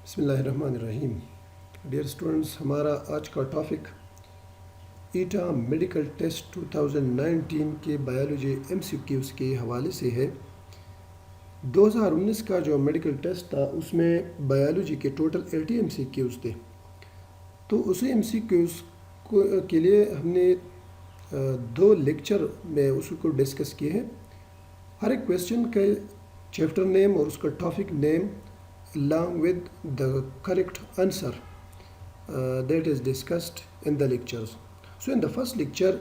बिस्मिल्लाहिर्रहमानिर्रहीम। Dear students, हमारा आज का टॉपिक ईटा मेडिकल टेस्ट 2019 के बायोलॉजी एमसीक्यूज़ के हवाले से है। 2019 का जो मेडिकल टेस्ट था उसमें बायोलॉजी के टोटल 80 एमसीक्यूज़ थे। तो उसी एमसीक्यूज़ के लिए हमने दो लेक्चर में उसको डिस्कस किए हैं। हर एक क्वेश्चन के चैप्टर नेम और उसका topic name along with the correct answer that is discussed in the lectures. So in the first lecture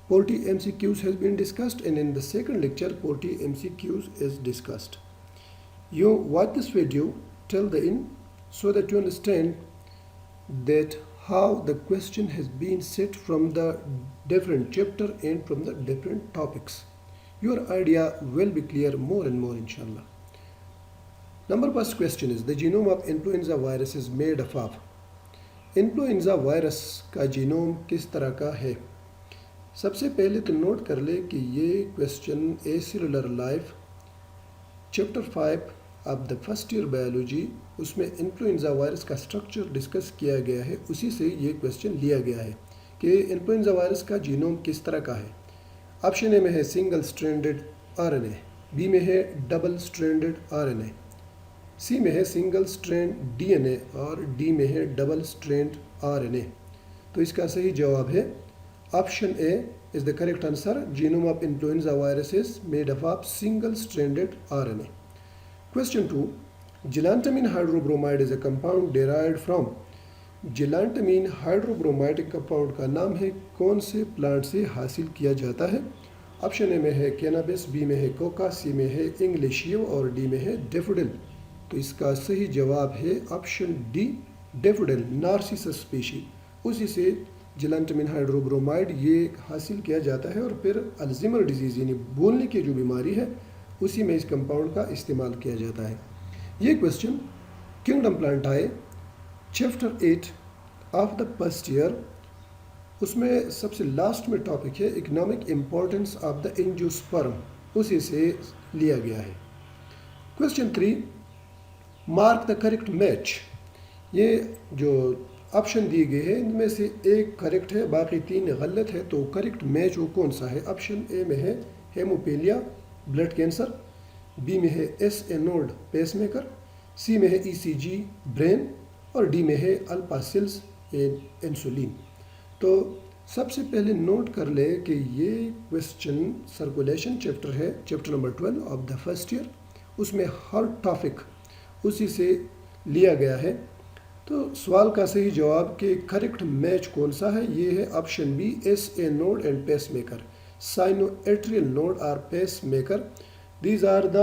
40 MCQs has been discussed, and in the second lecture 40 MCQs is discussed. You watch this video till the end so that you understand that how the question has been set from the different chapter and from the different topics. Your idea will be clear more and more, inshallah. Number first question is the genome of influenza virus is made up of. Influenza virus का genome किस तरह का है? सबसे पहले तो note कर ले कि ये question A cellular life chapter 5 of the first year biology, उसमें इन्फ्लुएंजा वायरस का स्ट्रक्चर डिस्कस किया गया है। उसी से ये क्वेश्चन लिया गया है कि इन्फ्लुएंजा वायरस का जीनोम किस तरह का है। ऑप्शन ए में है सिंगल स्ट्रैंडेड आरएनए, बी में है डबल स्ट्रैंडेड आरएनए, सी में है सिंगल स्ट्रैंड डीएनए और डी में है डबल स्ट्रैंड आरएनए। तो इसका सही जवाब है option A is the correct answer. Genome of influenza virus is made up of single stranded RNA. Question 2, galantamine hydrobromide is a compound derived from. Galantamine hydrobromide compound का नाम है कौन से प्लांट से हासिल किया जाता है? ऑप्शन ए में है कैनाबिस, बी में है कोका, सी में है इंग्लिशियम और डी में है डेफोडिल। तो इसका सही जवाब है option D, daffodil, Narcissus species. उसी से जिलांटामिन हाइड्रोब्रोमाइड ये हासिल किया जाता है और फिर अल्जाइमर डिजीज़ यानी भूलने की जो बीमारी है उसी में इस कंपाउंड का इस्तेमाल किया जाता है। ये question kingdom प्लांटाई chapter 8 of the first year, उसमें सबसे लास्ट में टॉपिक है economic importance of the angiosperm, उसी से लिया गया है। Question 3, mark the correct match. ये जो ऑप्शन दिए गए हैं इनमें से एक करेक्ट है, बाकी तीन गलत है। तो करेक्ट मैच वो कौन सा है? ऑप्शन ए में है हेमोपेलिया, ब्लड कैंसर, बी में है एस एनोड पेसमेकर, सी में है ईसीजी ब्रेन और डी में है अल्फा सेल्स इंसुलिन। तो सबसे पहले नोट कर ले कि ये क्वेश्चन सर्कुलेशन चैप्टर है, chapter number 12 of the first year. उसमें हर टॉपिक उसी से लिया गया है। तो सवाल का सही जवाब के करेक्ट मैच कौन सा है? ये है option B, S A node and pacemaker, sinoatrial node और pacemaker. These are the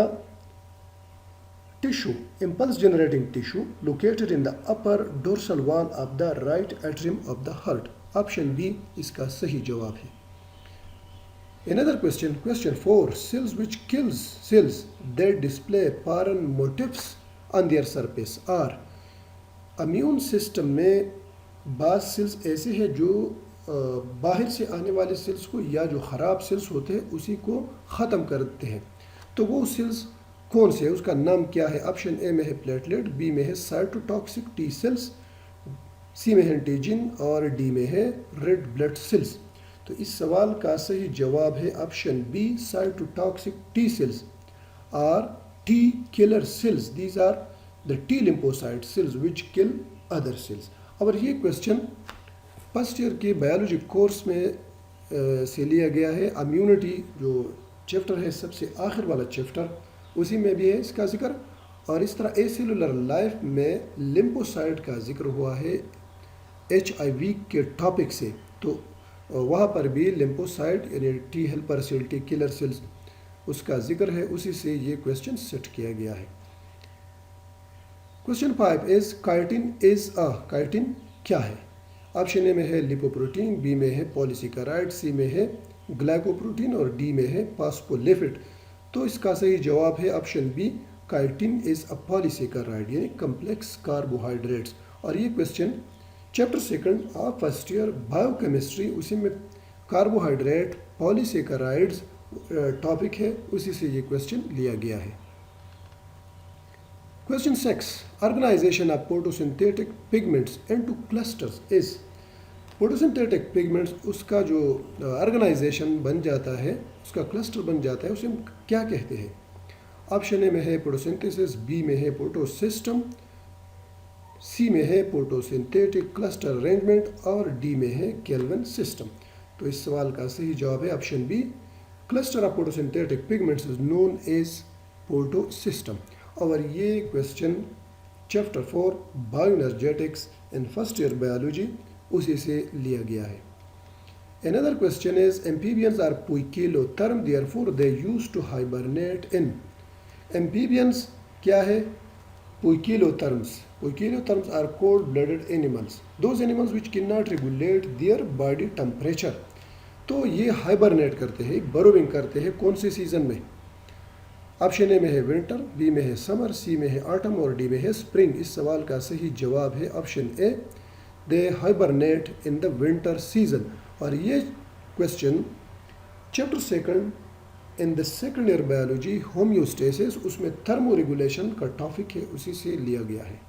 tissue, impulse generating tissue located in the upper dorsal wall of the right atrium of the heart. Option B इसका सही जवाब है। Another question, question 4, cells which kills cells that display foreign motifs on their surface are. Immune system में बाज़ sales ऐसे हैं जो बाहर से आने वाले सेल्स को या जो ख़राब सेल्स होते हैं उसी को ख़त्म करते हैं। तो वो सेल्स कौन से है, उसका नाम क्या है? ऑप्शन ए में है प्लेटलेट, बी में है साइटोटॉक्सिक टी सेल्स, सी में है एंटीजन और डी में है रेड ब्लड सेल्स। तो इस सवाल का सही जवाब है option B, cytotoxic T cells are T killer cells. These are the T lymphocyte cells which kill other cells. और ये क्वेश्चन फर्स्ट ईयर के बायोलॉजी कोर्स में से लिया गया है। इम्यूनिटी जो चैप्टर है सबसे आखिर वाला चैप्टर, उसी में भी है इसका जिक्र। और इस तरह ए सेलुलर लाइफ में लिम्फोसाइट का जिक्र हुआ है HIV के टॉपिक से। तो वहाँ पर भी लिम्फोसाइट यानी T helper cell, T killer cells, उसका जिक्र है। उसी से ये क्वेश्चन सेट किया गया है। Question 5 is chitin is a. Chitin क्या है? ऑप्शन ए में है लिपोप्रोटीन, बी में है पॉलीसेकेराइड, सी में है ग्लाइकोप्रोटीन और डी में है फॉस्फोलिपिड। तो इसका सही जवाब है option B, chitin is a polysaccharide यानी कम्प्लेक्स कार्बोहाइड्रेट्स। और ये question chapter 2 of first year biochemistry, उसी में कार्बोहाइड्रेट पॉलीसेकेराइड्स टॉपिक है, उसी से ये क्वेश्चन लिया गया है। Question 6, organization of photosynthetic pigments into clusters is. Photosynthetic pigments उसका जो ऑर्गेनाइजेशन बन जाता है, उसका क्लस्टर बन जाता है, उसे हम क्या कहते हैं? ऑप्शन ए में है फोटोसिंथेसिस, बी में है फोटोसिस्टम, सी में है फोटोसिंथेटिक क्लस्टर अरेंजमेंट और डी में है केल्विन सिस्टम। तो इस सवाल का सही जवाब है option B, cluster of photosynthetic pigments is known as photosystem. और ये question chapter 4 bioenergetics in first year biology उसी से लिया गया है। Another question is amphibians are poikilotherm, therefore they used to hibernate in। Amphibians क्या है? Poikilotherms। Poikilotherms are cold-blooded animals, those animals which cannot regulate their body temperature। तो ये hibernate करते हैं, बरोविंग करते हैं कौन से सीजन में? ऑप्शन ए में है विंटर, बी में है समर, सी में है ऑटम और डी में है स्प्रिंग। इस सवाल का सही जवाब है option A, they hibernate in the winter season. और ये question chapter 2 in the second year biology homeostasis, उसमें थर्मो रेगुलेशन का टॉपिक है, उसी से लिया गया है।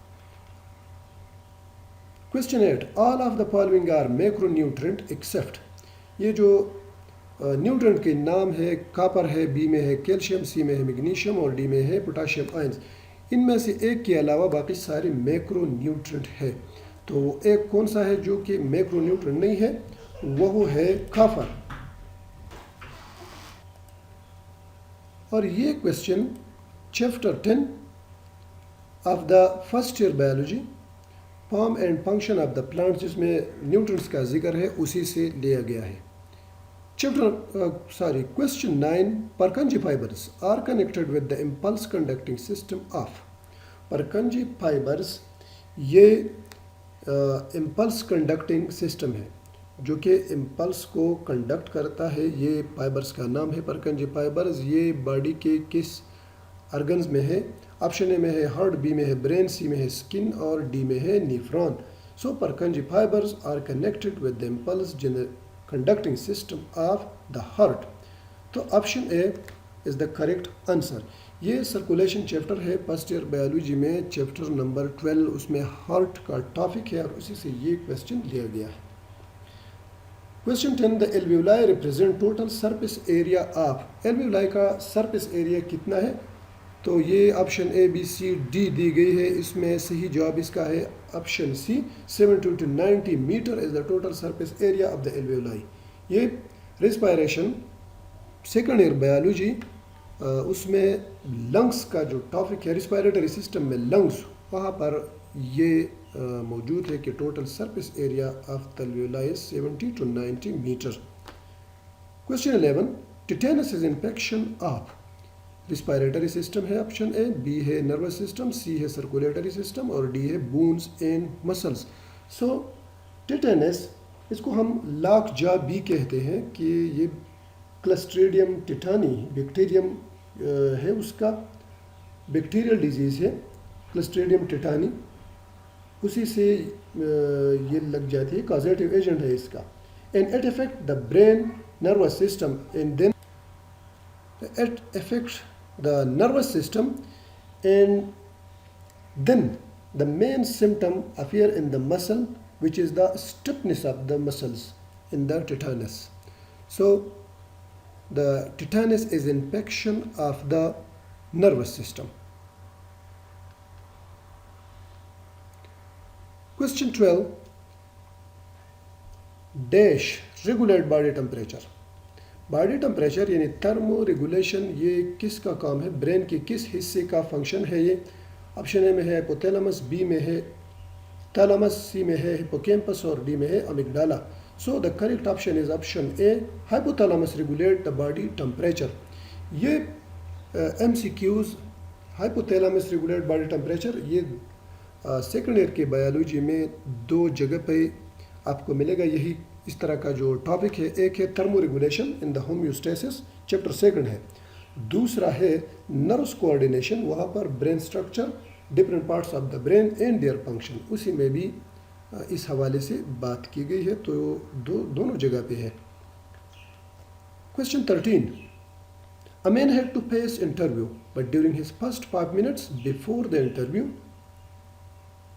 Question 8, all of the following are macronutrient except. ये जो न्यूट्रिएंट के नाम है, कॉपर है, बी में है कैल्शियम, सी में है मैग्नीशियम और डी में है पोटाशियम आयंस। इनमें से एक के अलावा बाकी सारे मैक्रोन्यूट्रिएंट है। तो एक कौन सा है जो कि मैक्रोन्यूट्रिएंट नहीं है? वह है कॉपर। और ये question chapter 10 of the first year biology form and function of the plants, जिसमें न्यूट्रिएंट्स का जिक्र है, उसी से लिया गया है। Question 9, Purkinje fibers are connected with the impulse conducting system of। Purkinje fibers ये impulse conducting system है जो कि impulse को conduct करता है। ये fibers का नाम है Purkinje fibers। ये बॉडी के किस organs में है? ऑप्शन ए में है हार्ट, बी में है ब्रेन, सी में है स्किन और डी में है न्यूफ्रॉन। सो Purkinje fibers are connected with the impulse conducting system of the heart। तो option A is the correct answer. ये सर्कुलेशन चैप्टर है फर्स्ट ईयर बायोलॉजी में, चैप्टर नंबर 12, उसमें हार्ट का टॉपिक है और उसी से ये क्वेश्चन लिया गया है। Question 10, the alveoli represent total surface area of. Alveoli का सरफेस एरिया कितना है? तो ये option A, B, C, D दी गई है। इसमें सही जवाब इसका है option C, 70 to 90 meter is the total surface area of the alveoli. ये रिस्पायरेशन सेकेंड ईयर बायोलॉजी उसमें लंग्स का जो टॉपिक है, रिस्पायरेटरी सिस्टम में लंग्स, वहाँ पर ये मौजूद है कि total surface area of the alveoli 70 to 90 meter. Question 11, tetanus is infection of. Respiratory system है ऑप्शन ए, बी है नर्वस सिस्टम, सी है सर्कुलेटरी सिस्टम और डी है bones and muscles. So tetanus, इसको हम लॉक जा भी कहते हैं कि ये क्लस्ट्रीडियम टिटानी बैक्टीरियम है, उसका बैक्टीरियल डिजीज़ है क्लस्ट्रीडियम टिटानी, उसी से ये लग जाती है, कॉजेटिव एजेंट है इसका। And it affect the brain nervous system and then it affects the nervous system, and then the main symptom appear in the muscle, which is the stiffness of the muscles in the tetanus. So the tetanus is infection of the nervous system. Question 12, dash regulate body temperature। Body temperature यानी thermo regulation, ये किसका काम है? Brain के किस हिस्से का function है ये? ऑप्शन ए में है हिपोथैलेमस, बी में है थैलेमस, सी में है हिपोकैम्पस और डी में है amygdala. So the correct option is option A, hypothalamus regulate the body temperature. ये MCQs, hypothalamus regulate body temperature, ये सेकेंड ईयर के बायोलॉजी में 2 जगह पे आपको मिलेगा यही इस तरह का जो टॉपिक है। एक है thermo regulation in the homeostasis, chapter 2 है। दूसरा है नर्व्स कोऑर्डिनेशन, वहाँ पर brain structure, different parts of the brain and their function, उसी में भी इस हवाले से बात की गई है। तो दोनों जगह पे है। Question 13, A man had to face interview, but during his first 5 minutes before the interview,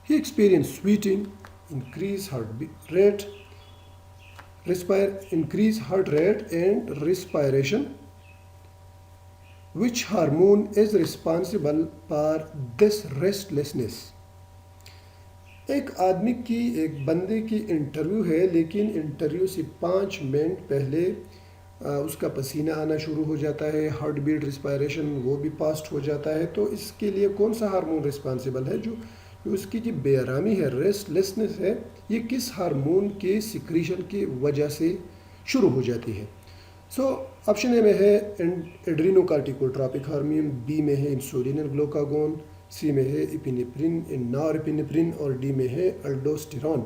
he experienced sweating, increased heart rate, increased heart rate and respiration. Which hormone is responsible for this restlessness? एक बंदे की interview है, लेकिन interview से 5 minute पहले उसका पसीना आना शुरू हो जाता है, हार्ट बीट, रिस्पायरेशन वो भी फास्ट हो जाता है। तो इसके लिए कौन सा हार्मोन रिस्पॉन्सिबल है? जो उसकी जो बेआरामी है, रेस्टलेसनेस है, ये किस हार्मोन के सिक्रीशन की वजह से शुरू हो जाती है? ऑप्शन ए में है एड्रीनोकार्टिकोट्रॉपिक हार्मोन, बी में है इंसुलिन एंड ग्लूकागोन, सी में है एपिनेफ्रिन एंड नॉरएपिनेफ्रिन और डी में है अल्डोस्टेरॉन।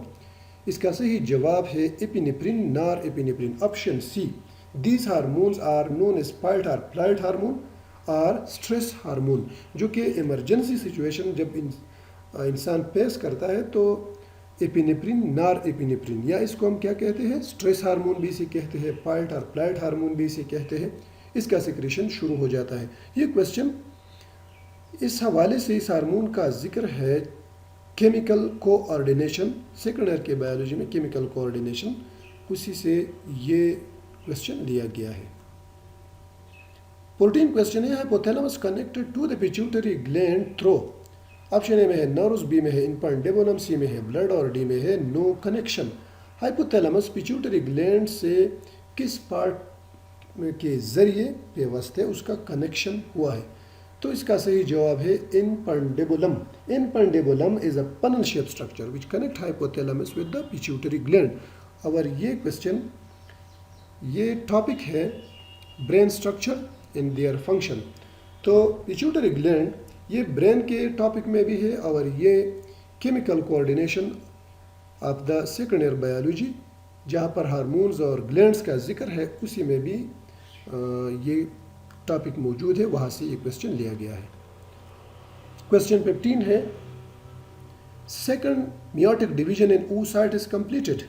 इसका सही जवाब है epinephrine, norepinephrine, option C. These hormones are known as flight hormone और स्ट्रेस हार्मोन, जो कि इमरजेंसी सिचुएशन जब इंसान फेस करता है तो एपिनेफ्रिन, नॉरएपिनेफ्रिन, या इसको हम क्या कहते हैं, स्ट्रेस हार्मोन भी इसे कहते हैं, फाइट और फ्लाइट हार्मोन भी इसे कहते हैं, इसका सिक्रीशन शुरू हो जाता है। ये क्वेश्चन इस हवाले से इस हार्मोन का जिक्र है केमिकल कोऑर्डिनेशन, सेकंड ईयर के बायोलॉजी में केमिकल कोऑर्डिनेशन, उसी से ये क्वेश्चन लिया गया है। 14 क्वेश्चन है, hypothalamus connected to the pituitary gland through. Option A में है नर्व्स, बी में है इन्फंडेबुलम, सी में है ब्लड और डी में है no connection. Hypothalamus pituitary gland से किस पार्ट के जरिए पेवस्ते उसका कनेक्शन हुआ है? तो इसका सही जवाब है infundibulum. Infundibulum is a funnel shape structure which connect hypothalamus with the pituitary gland. और ये क्वेश्चन, ये टॉपिक है brain structure in their function. तो पिट्यूटरी ग्लैंड ये ब्रेन के टॉपिक में भी है और ये chemical coordination of the second year biology, जहाँ पर हार्मोन्स और ग्लैंड्स का जिक्र है, उसी में भी ये टॉपिक मौजूद है, वहाँ से ये क्वेश्चन लिया गया है। क्वेश्चन 15 है, second meiotic division in oocyte is completed.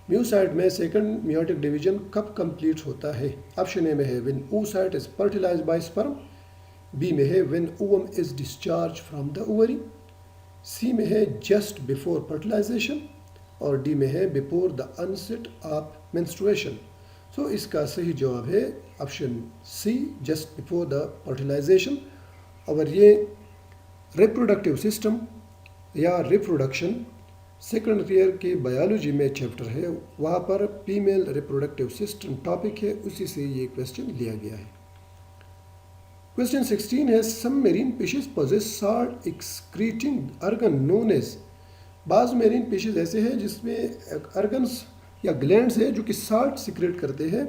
म्यूसाइट में सेकंड मियोटिक डिवीजन कब कंप्लीट होता है? ऑप्शन ए में है when oocyte is fertilized by sperm, B में है when ovum is discharge from the ovary, C में है जस्ट बिफोर फर्टिलाइजेशन और डी में है before the onset of menstruation. So इसका सही जवाब है option C, just before the fertilization. और ये रिप्रोडक्टिव सिस्टम या रिप्रोडक्शन सेकेंड ईयर के बायोलॉजी में चैप्टर है, वहाँ पर फीमेल रिप्रोडक्टिव सिस्टम टॉपिक है, उसी से ये क्वेश्चन लिया गया है। क्वेश्चन 16 है, some marine fishes possess salt excreting organ known as. बाज़ मेरीन फिशेस ऐसे हैं जिसमें ऑर्गन्स या ग्लैंड्स है जो कि साल्ट सिक्रेट करते हैं,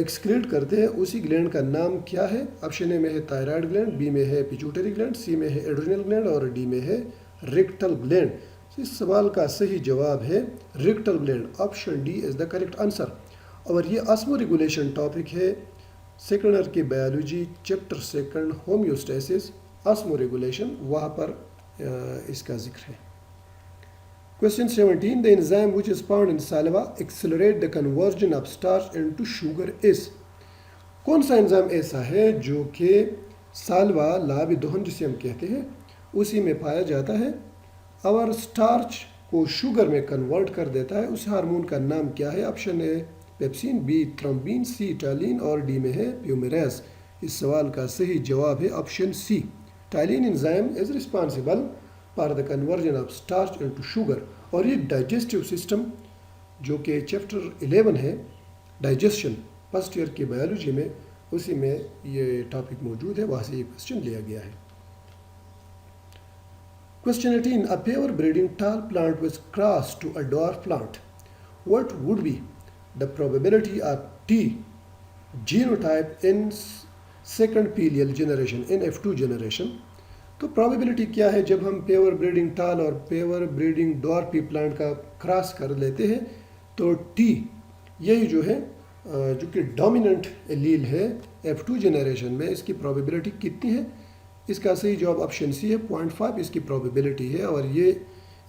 एक्सक्रीट करते हैं, उसी ग्लैंड का नाम क्या है? ऑप्शन ए में है थायराइड ग्लैंड, बी में है पिट्यूटरी ग्लैंड, सी में है एड्रिनल ग्लैंड और डी में है रेक्टल ग्लैंड। इस सवाल का सही जवाब है rectal gland, option D is the correct answer. और ये ऑस्मो रेगुलेशन टॉपिक है सेकेंड ईयर की biology, chapter second homeostasis, osmo regulation, वहाँ पर इसका जिक्र है। Question 17, the enzyme which is found in saliva accelerate the conversion of starch into sugar is। कौन सा एंजाइम ऐसा है जो कि सालवा लाबी दोहन जिसे हम कहते हैं उसी में पाया जाता है और स्टार्च को शुगर में कन्वर्ट कर देता है? उस हार्मोन का नाम क्या है? Option A pepsin, B thrombin, C ptyalin और डी में है प्यूमेरेस। इस सवाल का सही जवाब है option C, ptyalin enzyme is responsible for the conversion of starch into sugar. और ये डाइजेस्टिव सिस्टम जो कि चैप्टर 11 है डाइजेशन, फर्स्ट ईयर की बायोलॉजी में, उसी में ये टॉपिक मौजूद है, वहाँ से ये क्वेश्चन लिया गया है। Question 18, a pure breeding tall plant was crossed to a dwarf plant, what would be the probability of T genotype in second filial generation, in F2 generation? तो प्रोबेबिलिटी क्या है जब हम पेवर ब्रीडिंग टाल और pure breeding dwarf plant का cross कर लेते हैं? तो टी यही जो है जो कि डोमिनेंट एलील है F2 जनरेशन में, इसकी प्रोबेबिलिटी कितनी है? इसका सही जवाब ऑप्शन सी है, 0.5 इसकी प्रोबेबिलिटी है। और ये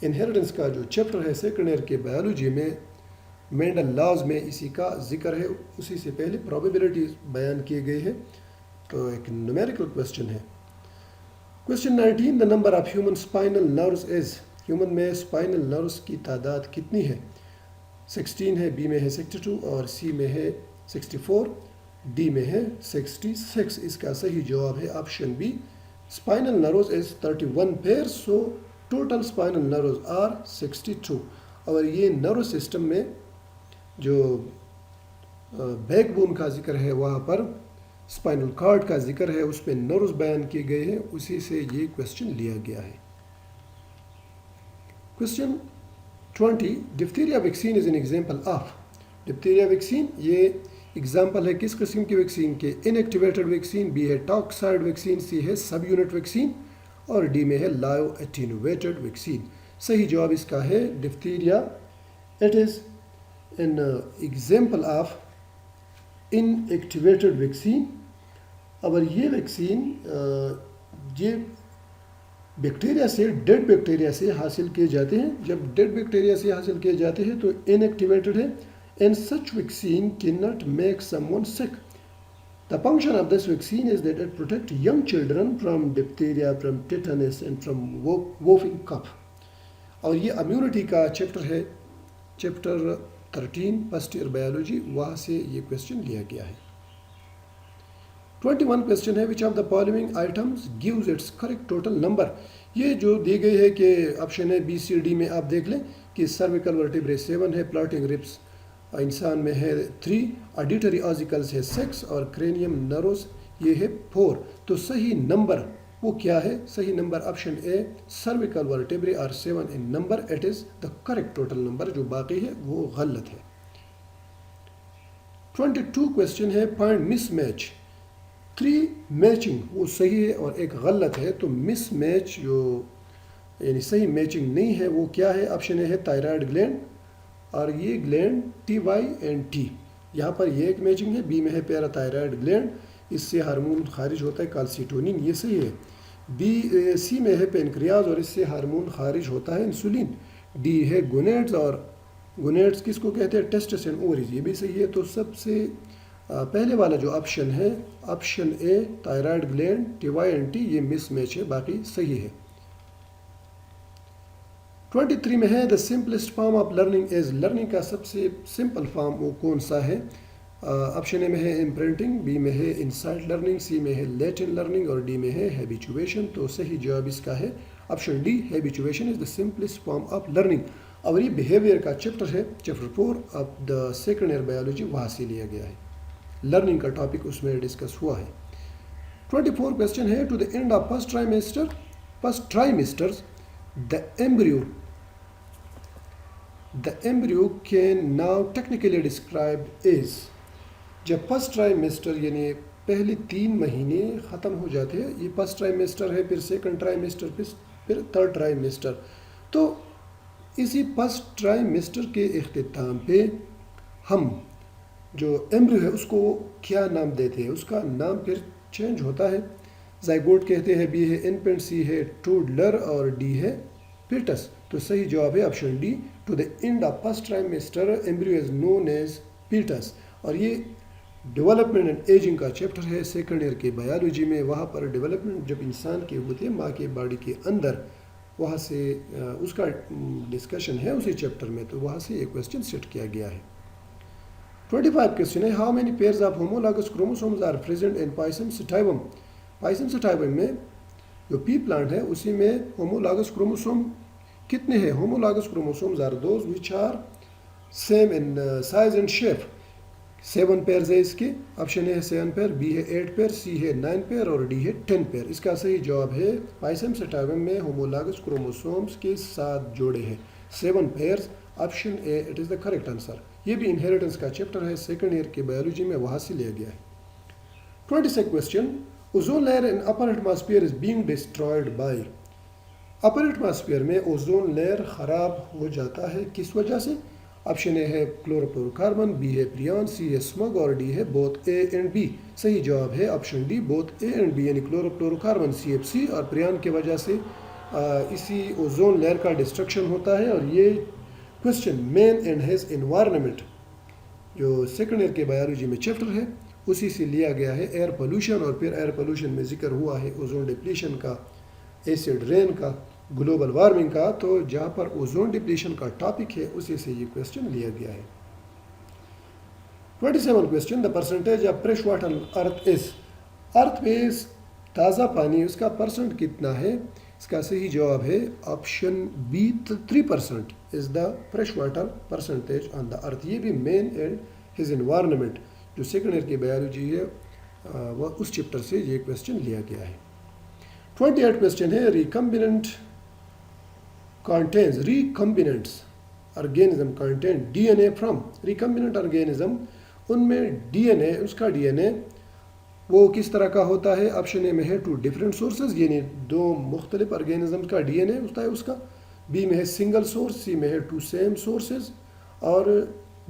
इनहेरिटेंस का जो चैप्टर है सेकेंड ईयर के बायोलॉजी में, मेंडल लॉज में इसी का जिक्र है, उसी से पहले प्रोबेबिलिटी बयान किए गए हैं। तो एक न्यूमेरिकल क्वेश्चन है। Question 19, the number of human spinal nerves is, human में स्पाइनल नर्व्स की तादाद कितनी है? 16 है, बी में है 62 और सी में है 64, डी में है 66। इसका सही जवाब है option B, spinal nerves is 31 pair, so total spinal nerves are 62। और ये नर्व सिस्टम में जो बैकबोन का जिक्र है, वहाँ पर स्पाइनल कॉर्ड का जिक्र है, उसमें नर्व्स बयान किए गए हैं, उसी से ये क्वेश्चन लिया गया है। Question 20, diphtheria vaccine is an example of, diphtheria vaccine ये एग्जाम्पल है किस किस्म की वैक्सीन के? इनएक्टिवेटेड वैक्सीन, बी है टॉक्साइड वैक्सीन, सी है सब यूनिट वैक्सीन और डी में है लाइव एटीन्यूएटेड वैक्सीन। सही जवाब इसका है diphtheria, it is an example of inactivated vaccine. और ये वैक्सीन ये बैक्टीरिया से, डेड बैक्टीरिया से हासिल किए जाते हैं। जब डेड बैक्टीरिया से हासिल किए जाते हैं तो इनएक्टिवेटेड है, and such vaccine cannot make someone sick. The function of this vaccine is that it protects young children from diphtheria, from tetanus and from whooping cough. और ये इम्यूनिटी का चैप्टर है, चैप्टर 13 फर्स्ट ईयर बायोलॉजी, वहाँ से ये question लिया गया है। 21 क्वेश्चन है, which of the following items gives it's correct total number. ये जो दी गई है कि ऑप्शन है बी सी डी में आप देख लें कि सर्विकल वर्टिब्रे 7 है, प्लॉटिंग रिब्स इंसान में है 3, ऑडिटरी ऑजिकल्स है 6 और क्रेनियम नर्व्स ये है 4। तो सही नंबर वो क्या है? सही number option A, cervical vertebrae are 7 in number, it is the correct total number. जो बाकी है वो गलत है। 22 क्वेश्चन है, पॉइंट मिस मैच, 3 मैचिंग वो सही है और एक गलत है। तो मिस मैच जो यानी सही मैचिंग नहीं है वो क्या है? ऑप्शन ए है थायराइड ग्लैंड और ये ग्लैंड TY एंड T, यहाँ पर ये एक मैचिंग है। बी में है पैराथायराइड ग्लैंड, इससे हार्मोन खारिज होता है कैल्सिटोनिन, ये सही है। सी में है पेनक्रियाज और इससे हार्मोन खारिज होता है इंसुलिन। डी है गोनेड्स और गोनेड्स किसको कहते हैं? टेस्टिस एंड ओवरीज, ये भी सही है। तो सबसे पहले वाला जो ऑप्शन है, option A thyroid gland TY and T, ये मिस मैच है, बाकी सही है। 23 में है, the simplest form of learning is, learning का सबसे सिंपल फॉर्म वो कौन सा है? ऑप्शन ए में है इम्प्रिंटिंग, बी में है इंसाइट लर्निंग, सी में है लेटेंट लर्निंग और डी में है हैबिचुएशन। तो सही जवाब इसका है option D, habituation is the simplest form of learning. और ये बिहेवियर का चैप्टर है, chapter 4 of the second year biology, वहाँ से लिया गया है। लर्निंग का टॉपिक उसमें डिस्कस हुआ है। 24 क्वेश्चन है, to the end of first trimester the embryo can now technically described is, जब फर्स्ट ट्राइमेस्टर यानी पहले 3 महीने ख़त्म हो जाते हैं, ये फर्स्ट ट्राइमेस्टर है, फिर सेकंड ट्राइमेस्टर, फिर थर्ड ट्राइमेस्टर। तो इसी फर्स्ट ट्राइमेस्टर के इख्तिताम पे हम जो एम्ब्रियो है उसको क्या नाम देते हैं? उसका नाम फिर चेंज होता है। जाइगोट कहते हैं, बी है इनफेंट, सी है टूडलर और डी है फिटस। तो सही जवाब है option D, to the end of first trimester embryo is known as foetus. और ये डेवलपमेंट एंड एजिंग का चैप्टर है सेकंड ईयर के बायोलॉजी में। वहाँ पर डेवलपमेंट जब इंसान के होते हैं माँ के बॉडी के अंदर, वहाँ से उसका डिस्कशन है उसी चैप्टर में, तो वहाँ से एक क्वेश्चन सेट किया गया है। 25 क्वेश्चन है, how many pairs of homologous chromosomes are present in Pisum sativum. Pisum sativum में जो पी प्लांट है उसी में होमोलॉगस क्रोमोसोम कितने हैं? Homologous chromosomes are those which are same in size and shape. 7 pairs है इसके, ऑप्शन ए है 7 पेयर, बी है 8 पेयर, सी है 9 पेयर और डी है 10 पेयर। इसका सही जवाब है पाइसम सटाइवम में होमोलॉगस क्रोमोसोम्स के 7 जोड़े हैं, 7 pairs, option A it is the correct answer. ये भी इनहेरिटेंस का चैप्टर है सेकंड ईयर के बायोलॉजी में, वहाँ से लिया गया है। 26 question, ozone layer in upper atmosphere is being destroyed by. Upper atmosphere में ओजोन लेयर ख़राब हो जाता है किस वजह से? ऑप्शन ए है क्लोरोफ्लोरोकार्बन, बी है प्रियॉन, सी है स्मग और डी है बोथ ए एंड बी। सही जवाब है option D, both A and B, यानी क्लोरोफ्लोरोकार्बन CFC और प्रियॉन की वजह से इसी ओजोन लेयर का डिस्ट्रक्शन होता है। और ये question man and his environment जो सेकंड ईयर के बायोलॉजी में चैप्टर है उसी से लिया गया है। एयर पोल्यूशन, और फिर एयर पोल्यूशन में जिक्र हुआ है ओजोन डिप्लीशन का, एसिड रेन का, ग्लोबल वार्मिंग का। तो जहाँ पर ओजोन डिप्लीशन का टॉपिक है उसी से ये क्वेश्चन लिया गया है। 27 question, the percentage of fresh water earth is, earth पे ताज़ा पानी उसका परसेंट कितना है? इसका सही जवाब है option B, 3% is the fresh water percentage on the earth. ये भी मेन एंड हिज एनवायरनमेंट जो सेकेंड ईयर की बायोलॉजी है वह उस चैप्टर से ये क्वेश्चन लिया गया है। 28 क्वेश्चन है, recombinant contains, recombinants organism contain DNA from, recombinant organism उनमें DNA, उसका DNA वो किस तरह का होता है? ऑप्शन ए में है 2 डिफरेंट सोर्सेज, यानी 2 मुख्तलिफ ऑर्गेनिज्म का DNA होता है उसका, बी में है सिंगल सोर्स, सी में है 2 सेम सोर्सेज, और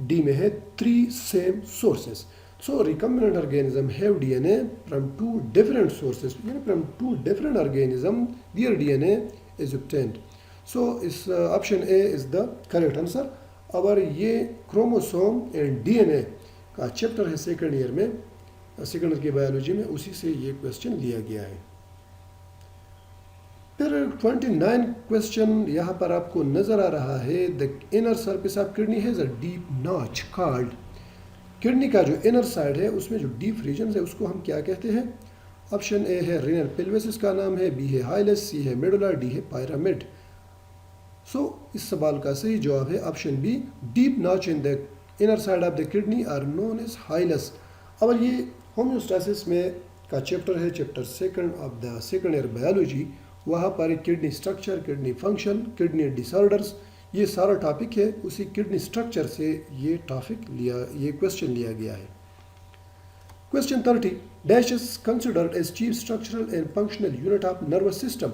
डी में है 3 same sources. So recombinant organism have DNA from 2 different sources, यानी from 2 different organism their DNA is obtained। सो इस option A is the correct answer. और ये क्रोमोसोम एंड DNA का चैप्टर है सेकेंड ईयर में, सेकेंड ईयर की biology में, उसी से ये क्वेश्चन लिया गया है। फिर 29 क्वेश्चन यहाँ पर आपको नज़र आ रहा है, the inner surface of kidney has a deep notch called, kidney का जो इनर साइड है उसमें जो डीप रीजन है उसको हम क्या कहते हैं? ऑप्शन ए है रेनल पेल्विस इसका नाम है, बी है हाइलस, सी है मेडुला, डी है पायरामिड। सो इस सवाल का सही जवाब है option B, deep notch in the inner side of the kidney are known as hilus. और ये होम्योस्टासिस में का चैप्टर है, chapter second of the second year biology. वहाँ पर kidney structure, kidney function, kidney disorders, ये सारा टॉपिक है। उसी किडनी स्ट्रक्चर से ये क्वेश्चन लिया गया है। Question 30, dash is considered as chief structural and functional unit of nervous system.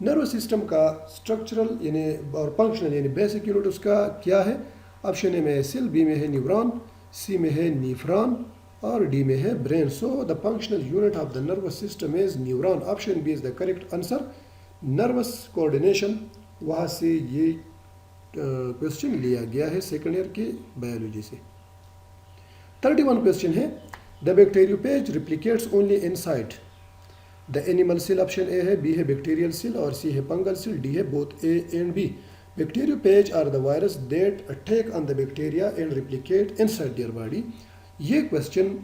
Nervous system का स्ट्रक्चरल यानी और फंक्शनल यानी बेसिक यूनिट उसका क्या है? ऑप्शन ए में है सेल, बी में है न्यूरॉन, सी में है न्यूफ्रॉन, और डी में है brain. So the functional unit of the nervous system is neuron. Option B is the correct answer. Nervous coordination, वहाँ से ये क्वेश्चन लिया गया है सेकेंड ईयर के बायोलॉजी से। 31 क्वेश्चन है, the bacteriophage replicates only inside the animal cell. Option A है, बी है बैक्टीरियल सेल, और सी है फंगल सेल, डी है both A and B. Bacteriophage are the virus that attack on the bacteria and replicate inside their body. ये question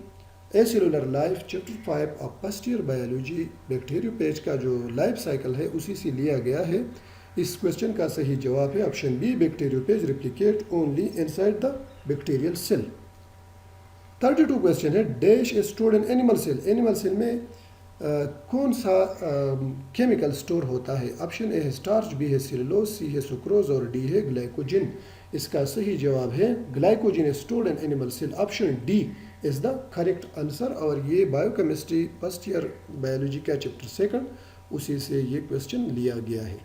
acellular life chapter 5 of first year biology, bacteriophage का जो life cycle है उसी से लिया गया है। इस क्वेश्चन का सही जवाब है option B, bacteriophage replicate only inside the bacterial cell. 32 question है, dash is stored in animal cell. Animal cell में कौन सा केमिकल स्टोर होता है? ऑप्शन ए है स्टार्च, बी है सेलुलोज, सी है सुक्रोज, और डी है ग्लाइकोजिन। इसका सही जवाब है glycogen is stored in animal cell. Option D is the correct answer. और ये बायोकेमिस्ट्री फर्स्ट ईयर बायोलॉजी का चैप्टर सेकंड, उसी से ये क्वेश्चन लिया गया है।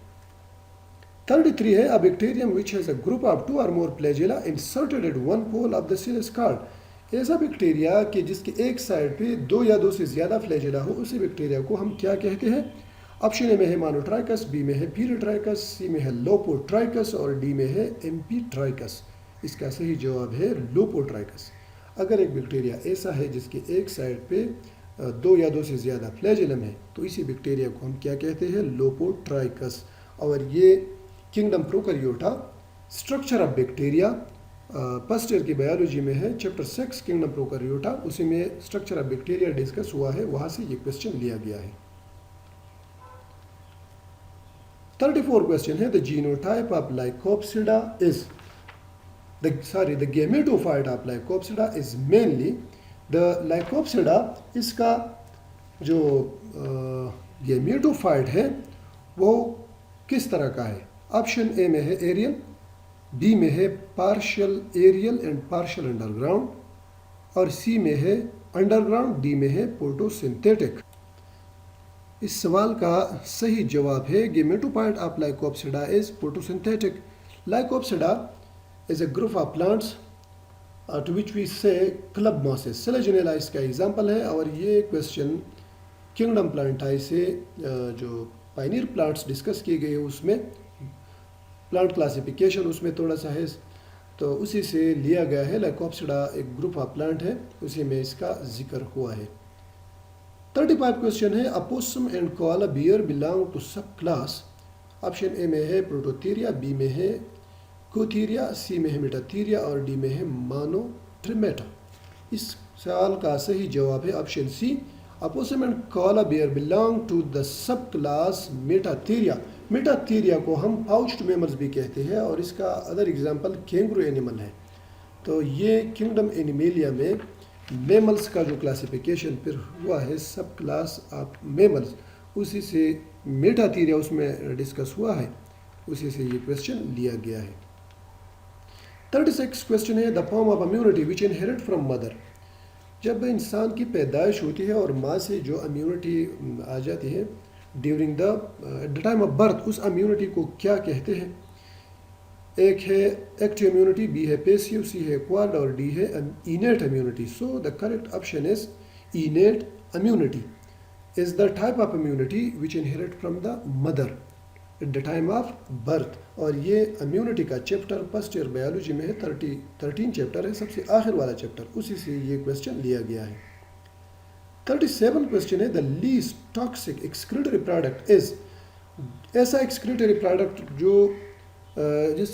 33 है, a bacterium which has a group of 2 और more flagella inserted at one pole of the cell is called. ऐसा बैक्टीरिया कि जिसके एक साइड पे 2 या 2 से ज़्यादा फ्लैजेला हो, उसी बैक्टीरिया को हम क्या कहते हैं? ऑप्शन ए में है मोनोट्राइकस, बी में है पीरियोट्राइकस, सी में है लोपोट्राइकस, और डी में है एम्पीट्राइकस। इसका सही जवाब है लोपोट्राइकस। अगर एक बैक्टीरिया ऐसा है जिसके एक साइड पे 2 या 2 से ज़्यादा फ्लैजेलम है, तो इसी बैक्टीरिया को हम क्या कहते हैं? लोपोट्राइकस। और ये kingdom prokaryota structure of bacteria first year की बायोलॉजी में है, चैप्टर 6 किंगडम प्रोकैरियोटा, उसी में स्ट्रक्चर ऑफ बैक्टीरिया डिस्कस हुआ है, वहाँ से ये क्वेश्चन लिया गया है। 34 क्वेश्चन है, the genotype of lycopsida is the gametophyte of lycopsida is mainly the Lycopsida. इसका जो गेमेटोफाइट है वो किस तरह का है? ऑप्शन ए में है एरियल, बी में है partial aerial and partial underground, और सी में है अंडरग्राउंड, डी में है फोटोसिंथेटिक। इस सवाल का सही जवाब है gametophyte of lycopsida is photosynthetic. Lycopsida is a group of plants to which we say club mosses. Selaginella इसका एग्जाम्पल है। और ये क्वेश्चन किंगडम प्लांटाई से जो पायनियर प्लांट्स डिस्कस किए गए उसमें प्लांट क्लासिफिकेशन उसमें थोड़ा सा है तो उसी से लिया गया है। लाइकोप्सिडा एक ग्रुप ऑफ प्लांट है, उसी में इसका जिक्र हुआ है। 35 क्वेश्चन है, opossum and koala bear belong to subclass. Option A में है प्रोटोथीरिया, बी में है कोथीरिया, सी में है मेटाथीरिया और डी में है मोनोट्रिमेटा। इस सवाल का सही जवाब है option C, opossum and koala bear belong to the subclass metatheria. Metatheria को हम पाउच्ड मैमल्स भी कहते हैं और इसका अदर एग्जांपल कैंगरू एनिमल है। तो ये किंगडम एनिमेलिया में मैमल्स का जो क्लासिफिकेशन फिर हुआ है सब क्लास ऑफ मैमल्स, उसी से मेटाथीरिया उसमें डिस्कस हुआ है, उसी से ये क्वेश्चन लिया गया है। 36 क्वेश्चन है, the form of immunity which inherit from mother. जब इंसान की पैदाइश होती है और माँ से जो इम्यूनिटी आ जाती है during the time of birth, उस इम्यूनिटी को क्या कहते हैं? एक है एक्टिव इम्यूनिटी, बी है पैसिव, सी है एक्वायर्ड और डी है innate immunity. So the correct option is innate immunity is the type of immunity which inherit from the mother at the time of birth. और ये इम्यूनिटी का chapter first year biology में है, 13 chapter है, सबसे आखिर वाला चैप्टर, उसी से ये क्वेश्चन लिया गया है। 37 क्वेश्चन है, the least toxic excretory product is. ऐसा एक्सक्रीटरी प्रोडक्ट जो जिस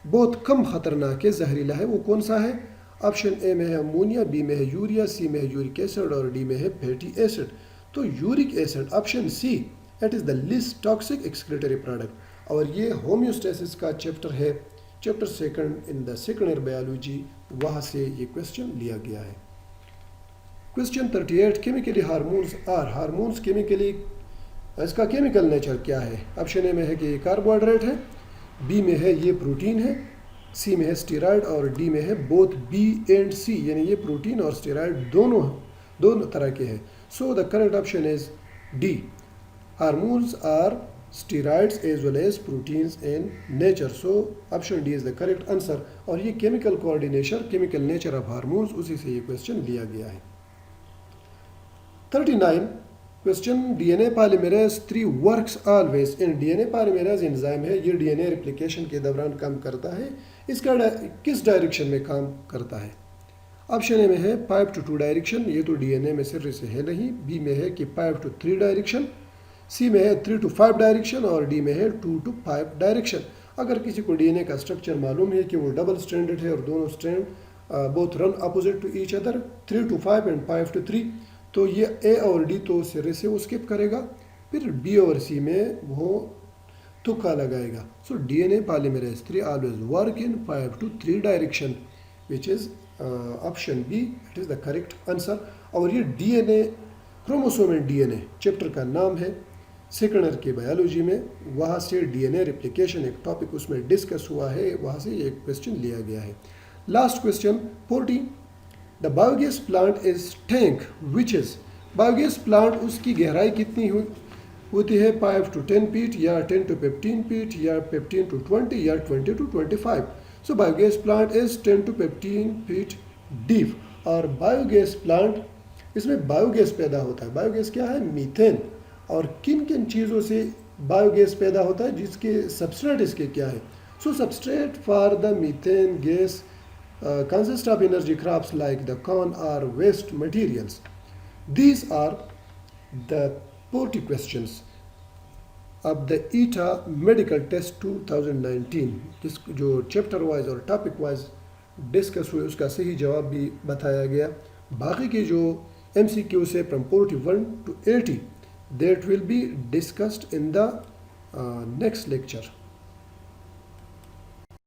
बहुत कम खतरनाक है, जहरीला है, वो कौन सा है? ऑप्शन ए में है अमोनिया, बी में है यूरिया, सी में है यूरिक एसिड और डी में है फैटी एसिड। तो uric acid option C, it is the least toxic excretory product. और ये होम्योस्टेसिस का चैप्टर है, chapter 2 in the second year biology, वहाँ से ये क्वेश्चन लिया गया है। Question 38, chemically hormones are. Hormones chemically, इसका केमिकल नेचर क्या है? ऑप्शन ए में है कि ये कार्बोहाइड्रेट है, बी में है ये प्रोटीन है, सी में है स्टेरॉइड और डी में है बोथ बी एंड सी, यानी ये प्रोटीन और स्टेरॉइड दोनों तरह के हैं। So the correct option is D, hormones are steroids as well as proteins in nature. So option D is the correct answer. और ये chemical coordination, chemical nature of hormones, उसी से ये क्वेश्चन लिया गया है। 39 question, DNA polymerase 3 works always in. DNA polymerase enzyme है, ये डीएनए रेप्लिकेशन के दौरान काम करता है। इसका किस डायरेक्शन में काम करता है? ऑप्शन ए में है 5 to 2 डायरेक्शन, ये तो डीएनए में सिर्फ से है नहीं। बी में है कि 5 to 3 डायरेक्शन, सी में है 3 to 5 डायरेक्शन और डी में है 2 to 5 डायरेक्शन। अगर किसी को डीएनए का स्ट्रक्चर मालूम है कि वो डबल स्ट्रैंडेड है और दोनों strand both run opposite to each other, 3 to 5 and 5 to 3, तो ये ए और डी तो सिरे से वो स्किप करेगा, फिर बी और सी में वो तुक्का लगाएगा। So DNA polymerase 3 always work in 5 to 3 direction, which is option B, it is the correct answer. और ये DNA, chromosome and DNA chapter का नाम है सेकेंड ईयर के बायोलॉजी में, वहाँ से डीएनए रेप्लिकेशन एक टॉपिक उसमें डिस्कस हुआ है, वहाँ से ये क्वेश्चन लिया गया है। Last question 40, the biogas plant is tank which is. Biogas plant उसकी गहराई कितनी होती है? 5 to 10 फीट या 10 to 15 फीट या 15 to 20 या 20 to 25। So biogas plant is 10 to 15 feet deep. और बायोगैस प्लांट, इसमें बायोगैस पैदा होता है। बायोगैस क्या है? मीथेन। और किन किन चीज़ों से बायोगैस पैदा होता है, जिसके सबस्ट्रेट इसके क्या है? So substrate for the methane gas consist of energy crops like the corn or waste materials. These are the 40 questions of the ETA Medical Test 2019, जिस जो चैप्टर वाइज और टॉपिक वाइज डिस्कस हुए उसका सही जवाब भी बताया गया। बाकी के जो MCQ से from 41 to 80 that will be discussed in the next lecture.